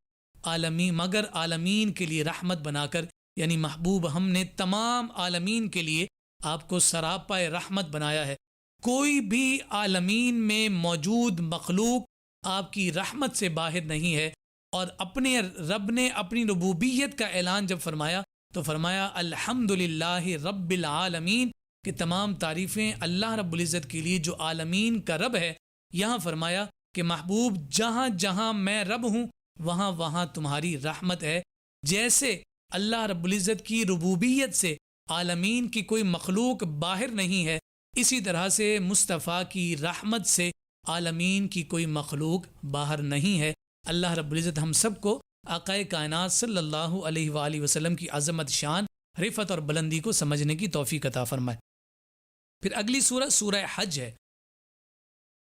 عالمی مگر عالمین کے لیے رحمت بنا کر، یعنی محبوب ہم نے تمام عالمین کے لیے آپ کو سراپا رحمت بنایا ہے۔ کوئی بھی عالمین میں موجود مخلوق آپ کی رحمت سے باہر نہیں ہے۔ اور اپنے رب نے اپنی ربوبیت کا اعلان جب فرمایا تو فرمایا الحمدللہ رب العالمین، کہ تمام تعریفیں اللہ رب العزت کے لیے جو عالمین کا رب ہے۔ یہاں فرمایا کہ محبوب جہاں جہاں میں رب ہوں وہاں وہاں تمہاری رحمت ہے۔ جیسے اللہ رب العزت کی ربوبیت سے عالمین کی کوئی مخلوق باہر نہیں ہے، اسی طرح سے مصطفیٰ کی رحمت سے عالمین کی کوئی مخلوق باہر نہیں ہے۔ اللہ رب العزت ہم سب کو آقائے کائنات صلی اللہ علیہ وآلہ وسلم کی عظمت، شان، رفعت اور بلندی کو سمجھنے کی توفیق عطا فرمائے۔ پھر اگلی سورہ سورہ حج ہے،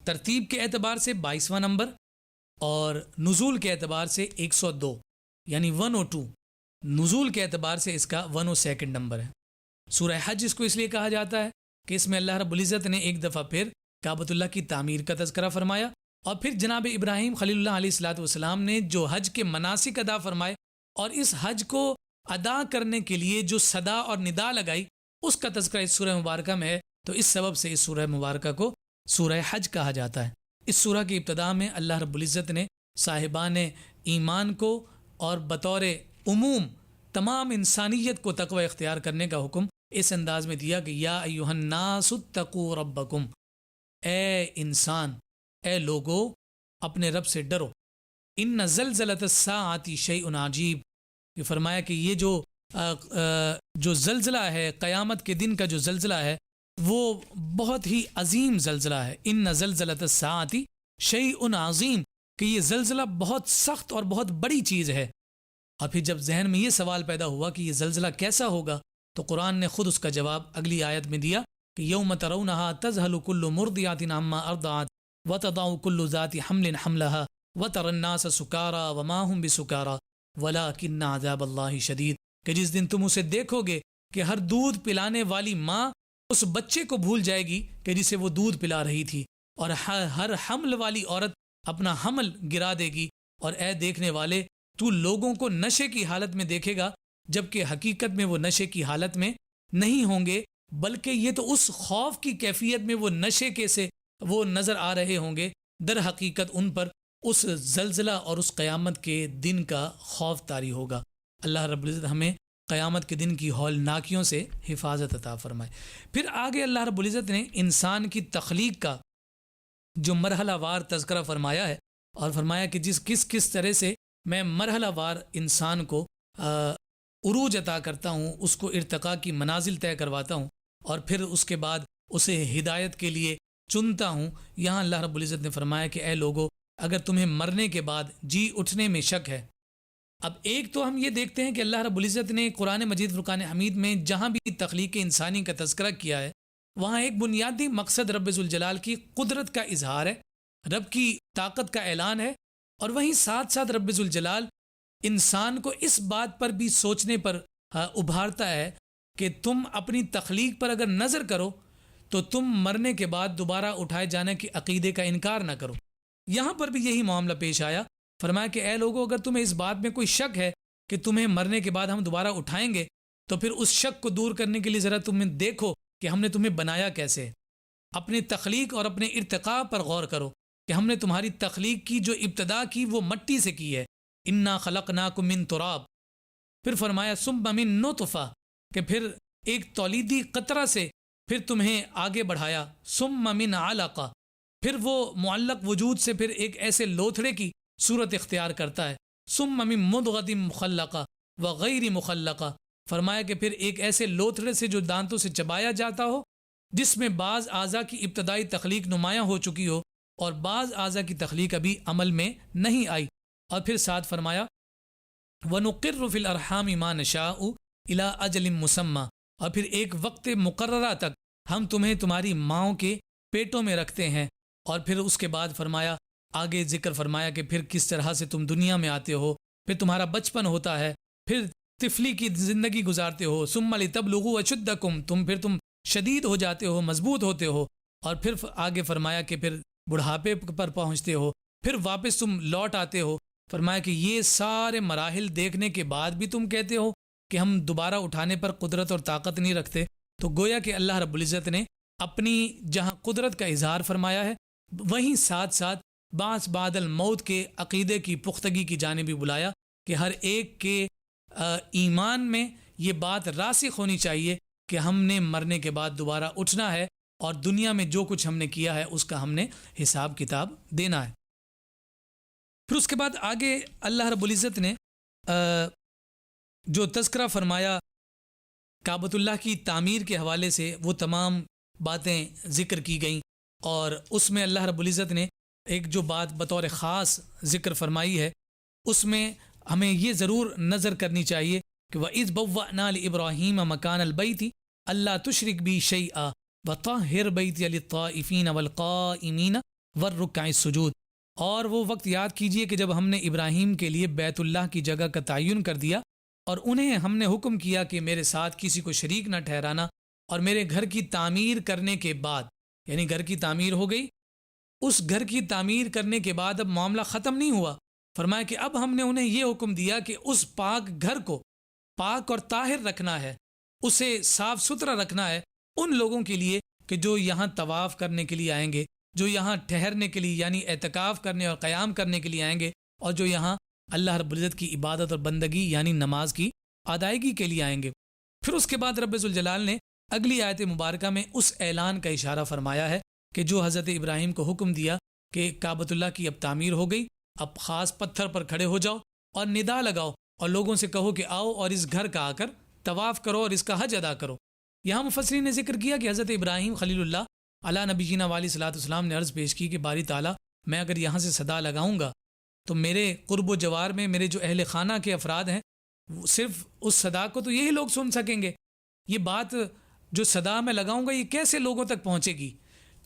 ترتیب کے اعتبار سے 22واں نمبر اور نزول کے اعتبار سے 102، یعنی 102، نزول کے اعتبار سے اس کا 102 نمبر ہے۔ سورہ حج اس کو اس لیے کہا جاتا ہے کہ اس میں اللہ رب العزت نے ایک دفعہ پھر کعبۃ اللہ کی تعمیر کا تذکرہ فرمایا، اور پھر جناب ابراہیم خلیل اللہ علیہ الصلوۃ والسلام نے جو حج کے مناسک ادا فرمائے اور اس حج کو ادا کرنے کے لیے جو صدا اور ندا لگائی، اس کا تذکرہ اس سورہ مبارکہ میں ہے۔ تو اس سبب سے اس سورہ مبارکہ کو سورہ حج کہا جاتا ہے۔ اس سورہ کی ابتدا میں اللہ رب العزت نے صاحبان ایمان کو اور بطور عموم تمام انسانیت کو تقوی اختیار کرنے کا حکم اس انداز میں دیا کہ یا ایھا الناس اتقوا ربکم، اے انسان، اے لوگو، اپنے رب سے ڈرو۔ ان زلزلۃ الساعۃ شیء عجیب، یہ فرمایا کہ یہ جو زلزلہ ہے، قیامت کے دن کا جو زلزلہ ہے وہ بہت ہی عظیم زلزلہ ہے۔ ان زلزلۃ الساعۃ شیء عظیم، کہ یہ زلزلہ بہت سخت اور بہت بڑی چیز ہے۔ اور پھر جب ذہن میں یہ سوال پیدا ہوا کہ یہ زلزلہ کیسا ہوگا، تو قرآن نے خود اس کا جواب اگلی آیت میں دیا کہ یوم ترونھا تذہل کل مرضعۃ عما ارضعت وتضع کل ذات حمل حملها وترى الناس سکارى وما هم بسکارى ولكن عذاب اللہ شدید، کہ جس دن تم اسے دیکھو گے کہ ہر دودھ پلانے والی ماں اس بچے کو بھول جائے گی کہ جسے وہ دودھ پلا رہی تھی، اور ہر حمل والی عورت اپنا حمل گرا دے گی، اور اے دیکھنے والے تو لوگوں کو نشے کی حالت میں دیکھے گا، جبکہ حقیقت میں وہ نشے کی حالت میں نہیں ہوں گے، بلکہ یہ تو اس خوف کی کیفیت میں وہ نشے کے سے وہ نظر آ رہے ہوں گے، در حقیقت ان پر اس زلزلہ اور اس قیامت کے دن کا خوف طاری ہوگا۔ اللہ رب العزت ہمیں قیامت کے دن کی ہولناکیوں سے حفاظت عطا فرمائے۔ پھر آگے اللہ رب العزت نے انسان کی تخلیق کا جو مرحلہ وار تذکرہ فرمایا ہے، اور فرمایا کہ کس طرح سے میں مرحلہ وار انسان کو عروج عطا کرتا ہوں، اس کو ارتقاء کی منازل طے کرواتا ہوں، اور پھر اس کے بعد اسے ہدایت کے لیے چنتا ہوں۔ یہاں اللہ رب العزت نے فرمایا کہ اے لوگو، اگر تمہیں مرنے کے بعد جی اٹھنے میں شک ہے۔ اب ایک تو ہم یہ دیکھتے ہیں کہ اللہ رب العزت نے قرآن مجید فرقان حمید میں جہاں بھی تخلیق انسانی کا تذکرہ کیا ہے، وہاں ایک بنیادی مقصد رب ذوالجلال کی قدرت کا اظہار ہے، رب کی طاقت کا اعلان ہے، اور وہیں ساتھ ساتھ رب ذوالجلال انسان کو اس بات پر بھی سوچنے پر ابھارتا ہے کہ تم اپنی تخلیق پر اگر نظر کرو تو تم مرنے کے بعد دوبارہ اٹھائے جانے کے عقیدے کا انکار نہ کرو۔ یہاں پر بھی یہی معاملہ پیش آیا، فرمایا کہ اے لوگو، اگر تمہیں اس بات میں کوئی شک ہے کہ تمہیں مرنے کے بعد ہم دوبارہ اٹھائیں گے، تو پھر اس شک کو دور کرنے کے لیے ذرا تمہیں دیکھو کہ ہم نے تمہیں بنایا کیسے، اپنی تخلیق اور اپنے ارتقاء پر غور کرو کہ ہم نے تمہاری تخلیق کی جو ابتدا کی وہ مٹی سے کی ہے، انا خلقناکم من تراب، پھر فرمایا ثم من نطفہ، کہ پھر ایک تولیدی قطرہ سے پھر تمہیں آگے بڑھایا، ثم من علقہ، پھر وہ معلق وجود سے پھر ایک ایسے لوتھڑے کی صورت اختیار کرتا ہے، ثم من مضغۃ مخلقہ وغیر مخلقہ، فرمایا کہ پھر ایک ایسے لوتھڑے سے جو دانتوں سے چبایا جاتا ہو، جس میں بعض اعضاء کی ابتدائی تخلیق نمایاں ہو چکی ہو اور بعض اعضاء کی تخلیق ابھی عمل میں نہیں آئی، اور پھر ساتھ فرمایا وَنُقِرُّ فِي الْأَرْحَامِ مَا نَشَاءُ إِلَىٰ أَجَلٍ مُّسَمًّى، اور پھر ایک وقت مقررہ تک ہم تمہیں تمہاری ماؤں کے پیٹوں میں رکھتے ہیں، اور پھر اس کے بعد فرمایا، آگے ذکر فرمایا کہ پھر کس طرح سے تم دنیا میں آتے ہو، پھر تمہارا بچپن ہوتا ہے، پھر طفلی کی زندگی گزارتے ہو، ثُمَّ لِتَبْلُغُوا أَشُدَّكُمْ، پھر تم شدید ہو جاتے ہو، مضبوط ہوتے ہو، اور پھر آگے فرمایا کہ پھر بڑھاپے پر پہنچتے ہو، پھر واپس تم لوٹ آتے ہو، فرمایا کہ یہ سارے مراحل دیکھنے کے بعد بھی تم کہتے ہو کہ ہم دوبارہ اٹھانے پر قدرت اور طاقت نہیں رکھتے، تو گویا کہ اللہ رب العزت نے اپنی جہاں قدرت کا اظہار فرمایا ہے، وہیں ساتھ ساتھ بعث بعد الموت کے عقیدے کی پختگی کی جانب بھی بلایا کہ ہر ایک کے ایمان میں یہ بات راسخ ہونی چاہیے کہ ہم نے مرنے کے بعد دوبارہ اٹھنا ہے، اور دنیا میں جو کچھ ہم نے کیا ہے اس کا ہم نے حساب کتاب دینا ہے۔ پھر اس کے بعد آگے اللہ رب العزت نے جو تذکرہ فرمایا کعبۃ اللہ کی تعمیر کے حوالے سے، وہ تمام باتیں ذکر کی گئیں، اور اس میں اللہ رب العزت نے ایک جو بات بطور خاص ذکر فرمائی ہے، اس میں ہمیں یہ ضرور نظر کرنی چاہیے کہ وَإِذْ بَوَّأْنَا لِإِبْرَاهِيمَ مَكَانَ الْبَيْتِ أَلَّا تُشْرِكْ بِي شَيْئًا وَطَهِّرْ بَيْتِيَ لِلطَّائِفِينَ وَالْقَائِمِينَ وَالرُّكَّعِ السُّجُودِ، اور وہ وقت یاد کیجئے کہ جب ہم نے ابراہیم کے لیے بیت اللہ کی جگہ کا تعین کر دیا، اور انہیں ہم نے حکم کیا کہ میرے ساتھ کسی کو شریک نہ ٹھہرانا، اور میرے گھر کی تعمیر کرنے کے بعد، یعنی گھر کی تعمیر ہو گئی، اس گھر کی تعمیر کرنے کے بعد اب معاملہ ختم نہیں ہوا، فرمایا کہ اب ہم نے انہیں یہ حکم دیا کہ اس پاک گھر کو پاک اور طاہر رکھنا ہے، اسے صاف ستھرا رکھنا ہے ان لوگوں کے لیے کہ جو یہاں طواف کرنے کے لیے آئیں گے، جو یہاں ٹھہرنے کے لیے یعنی اعتکاف کرنے اور قیام کرنے کے لیے آئیں گے، اور جو یہاں اللہ رب العزت کی عبادت اور بندگی یعنی نماز کی ادائیگی کے لیے آئیں گے۔ پھر اس کے بعد رب ذوالجلال نے اگلی آیت مبارکہ میں اس اعلان کا اشارہ فرمایا ہے کہ جو حضرت ابراہیم کو حکم دیا کہ کعبۃ اللہ کی اب تعمیر ہو گئی، اب خاص پتھر پر کھڑے ہو جاؤ اور ندا لگاؤ اور لوگوں سے کہو کہ آؤ اور اس گھر کا آ کر طواف کرو اور اس کا حج ادا کرو۔ یہاں مفسرین نے ذکر کیا کہ حضرت ابراہیم خلیل اللہ علیہ نبی جینا والی صلاۃ والسلام نے عرض پیش کی کہ باری تعالیٰ، میں اگر یہاں سے صدا لگاؤں گا تو میرے قرب و جوار میں میرے جو اہل خانہ کے افراد ہیں، صرف اس صدا کو تو یہی لوگ سن سکیں گے، یہ بات جو صدا میں لگاؤں گا یہ کیسے لوگوں تک پہنچے گی؟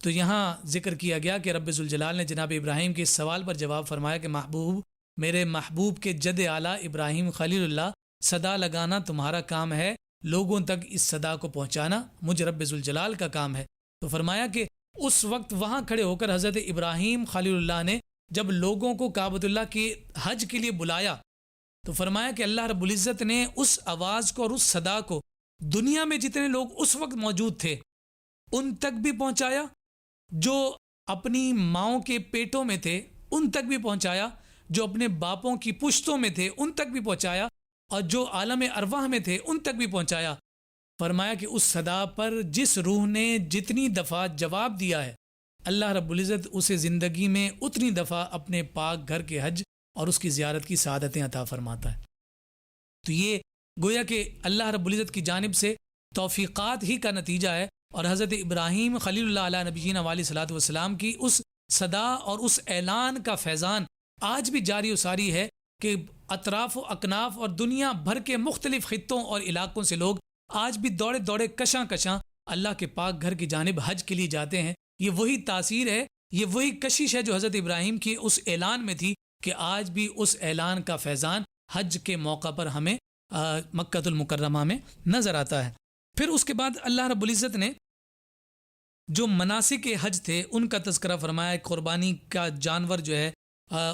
تو یہاں ذکر کیا گیا کہ رب ذوالجلال نے جناب ابراہیم کے اس سوال پر جواب فرمایا کہ محبوب، میرے محبوب کے جد اعلیٰ ابراہیم خلیل اللہ، صدا لگانا تمہارا کام ہے، لوگوں تک اس صدا کو پہنچانا مجھ رب ذوالجلال کا کام ہے۔ تو فرمایا کہ اس وقت وہاں کھڑے ہو کر حضرت ابراہیم خلیل اللہ نے جب لوگوں کو کعبۃ اللہ کے حج کے لیے بلایا تو فرمایا کہ اللہ رب العزت نے اس آواز کو اور اس صدا کو دنیا میں جتنے لوگ اس وقت موجود تھے ان تک بھی پہنچایا، جو اپنی ماؤں کے پیٹوں میں تھے ان تک بھی پہنچایا، جو اپنے باپوں کی پشتوں میں تھے ان تک بھی پہنچایا، اور جو عالم ارواح میں تھے ان تک بھی پہنچایا۔ فرمایا کہ اس صدا پر جس روح نے جتنی دفعہ جواب دیا ہے، اللہ رب العزت اسے زندگی میں اتنی دفعہ اپنے پاک گھر کے حج اور اس کی زیارت کی سعادتیں عطا فرماتا ہے۔ تو یہ گویا کہ اللہ رب العزت کی جانب سے توفیقات ہی کا نتیجہ ہے، اور حضرت ابراہیم خلیل اللہ علیہ نبینا والی صلاۃ والسلام کی اس صدا اور اس اعلان کا فیضان آج بھی جاری و ساری ہے کہ اطراف و اکناف اور دنیا بھر کے مختلف خطوں اور علاقوں سے لوگ آج بھی دوڑے دوڑے کشاں کشاں اللہ کے پاک گھر کی جانب حج کے لیے جاتے ہیں۔ یہ وہی تاثیر ہے، یہ وہی کشش ہے جو حضرت ابراہیم کی اس اعلان میں تھی کہ آج بھی اس اعلان کا فیضان حج کے موقع پر ہمیں مکہ المکرمہ میں نظر آتا ہے۔ پھر اس کے بعد اللہ رب العزت نے جو مناسک حج تھے ان کا تذکرہ فرمایا، قربانی کا جانور جو ہے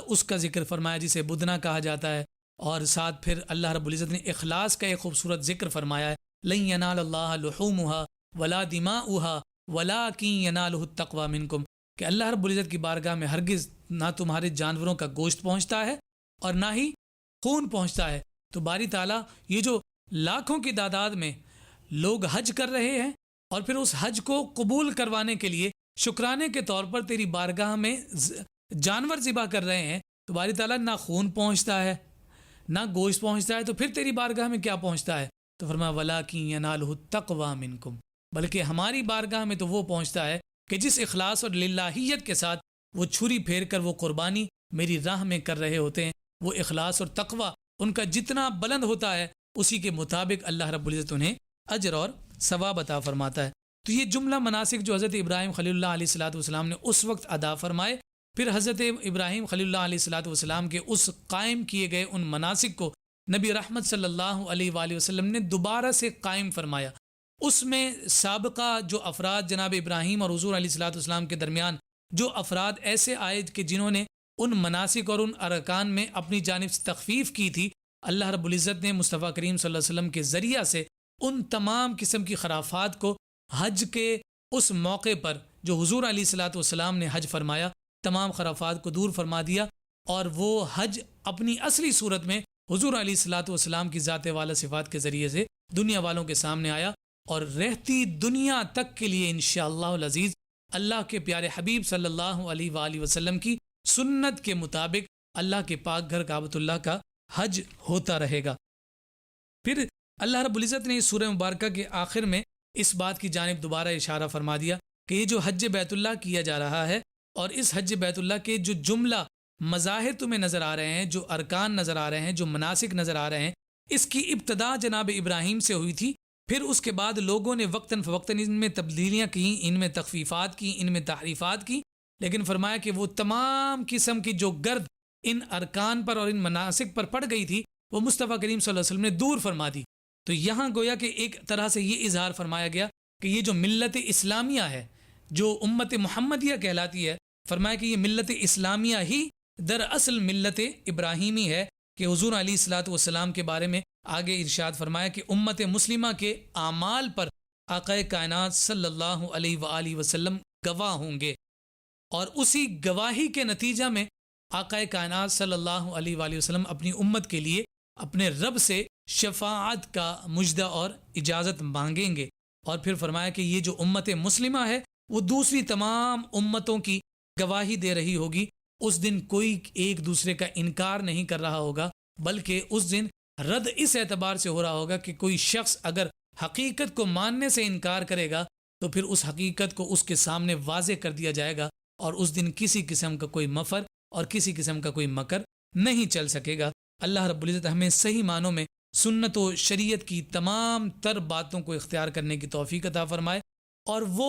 اس کا ذکر فرمایا جسے بدنا کہا جاتا ہے، اور ساتھ پھر اللہ رب العزت نے اخلاص کا ایک خوبصورت ذکر فرمایا ہے، لن ینال اللہ لحومها ولا دماؤها ولکن ینالہ التقوی منکم، کہ اللہ رب العزت کی بارگاہ میں ہرگز نہ تمہارے جانوروں کا گوشت پہنچتا ہے اور نہ ہی خون پہنچتا ہے۔ تو باری تعالیٰ یہ جو لاکھوں کی تعداد میں لوگ حج کر رہے ہیں اور پھر اس حج کو قبول کروانے کے لیے شکرانے کے طور پر تیری بارگاہ میں جانور ذبح کر رہے ہیں، تو باری تعالیٰ نہ خون پہنچتا ہے نہ گوشت پہنچتا ہے، تو پھر تیری بارگاہ میں کیا پہنچتا ہے؟ تو فرمایا وَلَٰكِن يَنَالُهُ التَّقْوَىٰ مِنكُمْ، بلکہ ہماری بارگاہ میں تو وہ پہنچتا ہے کہ جس اخلاص اور للہیت کے ساتھ وہ چھری پھیر کر وہ قربانی میری راہ میں کر رہے ہوتے ہیں، وہ اخلاص اور تقوی ان کا جتنا بلند ہوتا ہے اسی کے مطابق اللہ رب العزت انہیں اجر اور ثواب عطا فرماتا ہے۔ تو یہ جملہ مناسک جو حضرت ابراہیم خلیل اللہ علیہ الصلوۃ والسلام نے اس وقت ادا فرمائے، پھر حضرت ابراہیم خلیل اللہ علیہ الصلوۃ والسلام کے اس قائم کیے گئے ان مناسک کو نبی رحمت صلی اللہ علیہ وآلہ وسلم نے دوبارہ سے قائم فرمایا۔ اس میں سابقہ جو افراد جناب ابراہیم اور حضور علیہ الصلوۃ والسلام کے درمیان جو افراد ایسے آئے کہ جنہوں نے ان مناسک اور ان ارکان میں اپنی جانب سے تخفیف کی تھی، اللہ رب العزت نے مصطفیٰ کریم صلی اللہ علیہ وسلم کے ذریعہ سے ان تمام قسم کی خرافات کو حج کے اس موقع پر جو حضور علیہ الصلوۃ والسلام نے حج فرمایا، تمام خرافات کو دور فرما دیا، اور وہ حج اپنی اصلی صورت میں حضور علیہ الصلوۃ والسلام کی ذات والا صفات کے ذریعے سے دنیا والوں کے سامنے آیا، اور رہتی دنیا تک کے لیے انشاءاللہ العزیز اللہ کے پیارے حبیب صلی اللہ علیہ وآلہ وسلم کی سنت کے مطابق اللہ کے پاک گھر کعبۃ اللہ کا حج ہوتا رہے گا۔ پھر اللہ رب العزت نے اس سورہ مبارکہ کے آخر میں اس بات کی جانب دوبارہ اشارہ فرما دیا کہ یہ جو حج بیت اللہ کیا جا رہا ہے، اور اس حج بیت اللہ کے جو جملہ مظاہر تمہیں نظر آ رہے ہیں، جو ارکان نظر آ رہے ہیں، جو مناسک نظر آ رہے ہیں، اس کی ابتدا جناب ابراہیم سے ہوئی تھی، پھر اس کے بعد لوگوں نے وقتاً فوقتاً ان میں تبدیلیاں کی، ان میں تخفیفات کی، ان میں تحریفات کی، لیکن فرمایا کہ وہ تمام قسم کی جو گرد ان ارکان پر اور ان مناسک پر پڑ گئی تھی وہ مصطفیٰ کریم صلی اللہ علیہ وسلم نے دور فرما دی۔ تو یہاں گویا کہ ایک طرح سے یہ اظہار فرمایا گیا کہ یہ جو ملت اسلامیہ ہے، جو امت محمدیہ کہلاتی ہے، فرمایا کہ یہ ملت اسلامیہ ہی دراصل ملت ابراہیمی ہے، کہ حضور علیہ الصلوۃ والسلام کے بارے میں آگے ارشاد فرمایا کہ امت مسلمہ کے اعمال پر آقا کائنات صلی اللہ علیہ وآلہ وسلم گواہ ہوں گے، اور اسی گواہی کے نتیجہ میں آقا کائنات صلی اللہ علیہ وآلہ وسلم اپنی امت کے لیے اپنے رب سے شفاعت کا مجدہ اور اجازت مانگیں گے۔ اور پھر فرمایا کہ یہ جو امت مسلمہ ہے وہ دوسری تمام امتوں کی گواہی دے رہی ہوگی۔ اس دن کوئی ایک دوسرے کا انکار نہیں کر رہا ہوگا، بلکہ اس دن رد اس اعتبار سے ہو رہا ہوگا کہ کوئی شخص اگر حقیقت کو ماننے سے انکار کرے گا تو پھر اس حقیقت کو اس کے سامنے واضح کر دیا جائے گا، اور اس دن کسی قسم کا کوئی مفر اور کسی قسم کا کوئی مکر نہیں چل سکے گا۔ اللہ رب العزت ہمیں صحیح معنوں میں سنت و شریعت کی تمام تر باتوں کو اختیار کرنے کی توفیق عطا فرمائے، اور وہ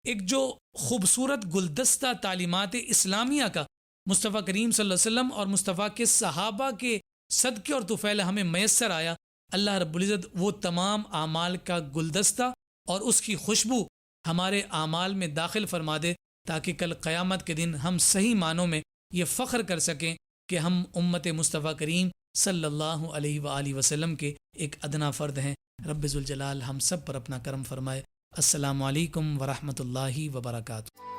ایک جو خوبصورت گلدستہ تعلیمات اسلامیہ کا مصطفیٰ کریم صلی اللہ علیہ وسلم اور مصطفیٰ کے صحابہ کے صدقے اور طفیل ہمیں میسر آیا، اللہ رب العزت وہ تمام اعمال کا گلدستہ اور اس کی خوشبو ہمارے اعمال میں داخل فرما دے، تاکہ کل قیامت کے دن ہم صحیح معنوں میں یہ فخر کر سکیں کہ ہم امت مصطفیٰ کریم صلی اللہ علیہ وآلہ وسلم کے ایک ادنا فرد ہیں۔ رب ذوالجلال ہم سب پر اپنا کرم فرمائے۔ السلام علیکم ورحمۃ اللہ وبرکاتہ۔